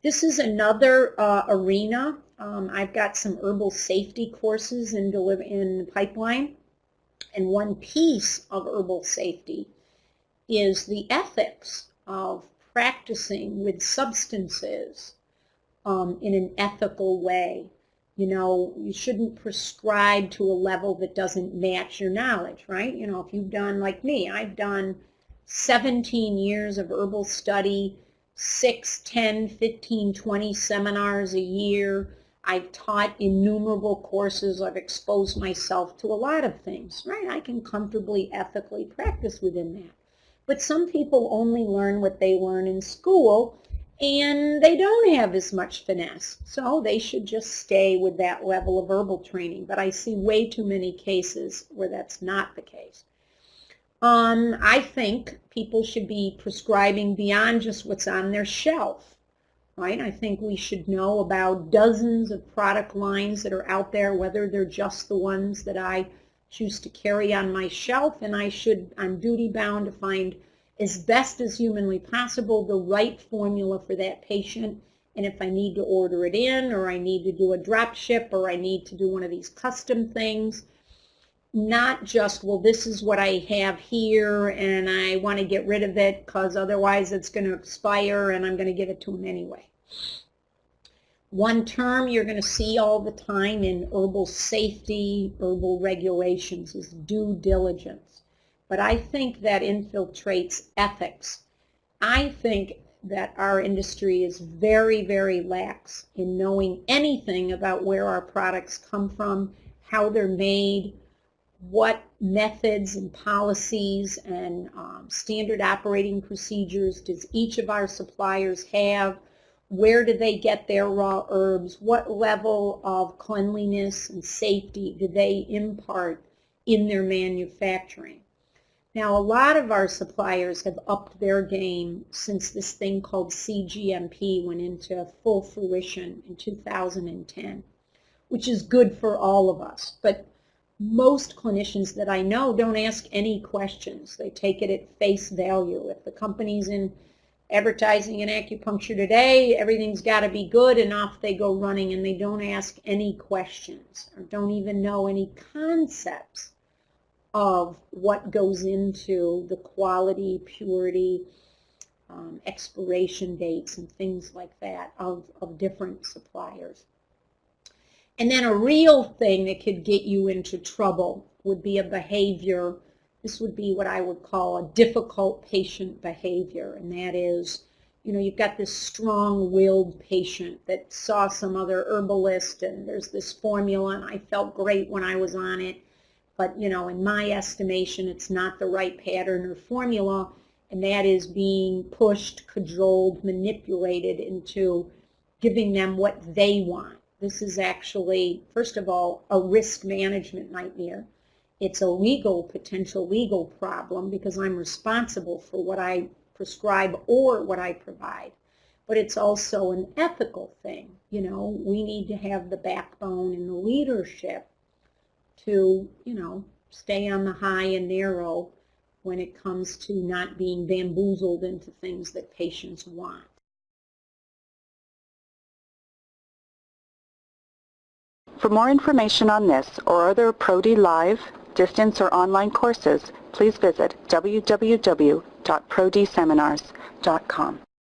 This is another arena. I've got some herbal safety courses in the pipeline, and one piece of herbal safety is the ethics of practicing with substances in an ethical way. You know, you shouldn't prescribe to a level that doesn't match your knowledge, right? You know, if you've done, like me, I've done 17 years of herbal study, 6, 10, 15, 20 seminars a year. I've taught innumerable courses. I've exposed myself to a lot of things, right? I can comfortably, ethically practice within that. But some people only learn what they learn in school, and they don't have as much finesse. So they should just stay with that level of herbal training. But I see way too many cases where that's not the case. I think people should be prescribing beyond just what's on their shelf, right? I think we should know about dozens of product lines that are out there, whether they're just the ones that I choose to carry on my shelf, and I'm duty bound to find as best as humanly possible the right formula for that patient. And if I need to order it in, or I need to do a drop ship, or I need to do one of these custom things, not just, well, this is what I have here and I want to get rid of it because otherwise it's going to expire and I'm going to give it to them anyway. One term you're going to see all the time in herbal safety, herbal regulations is due diligence. But I think that infiltrates ethics. I think that our industry is very, very lax in knowing anything about where our products come from, how they're made, what methods and policies and standard operating procedures does each of our suppliers have, where do they get their raw herbs, what level of cleanliness and safety do they impart in their manufacturing. Now, a lot of our suppliers have upped their game since this thing called CGMP went into full fruition in 2010, which is good for all of us. But most clinicians that I know don't ask any questions. They take it at face value. If the company's in advertising and acupuncture today, everything's got to be good, and off they go running, and they don't ask any questions or don't even know any concepts of what goes into the quality, purity, expiration dates, and things like that of different suppliers. And then a real thing that could get you into trouble would be a behavior. This would be what I would call a difficult patient behavior, and that is, you know, you've got this strong-willed patient that saw some other herbalist and there's this formula and I felt great when I was on it, but, you know, in my estimation it's not the right pattern or formula, and that is being pushed, cajoled, manipulated into giving them what they want. This is actually, first of all, a risk management nightmare. It's a potential legal problem because I'm responsible for what I prescribe or what I provide. But it's also an ethical thing. You know, we need to have the backbone and the leadership to, you know, stay on the high and narrow when it comes to not being bamboozled into things that patients want. For more information on this or other ProD Live, distance, or online courses, please visit www.prodseminars.com.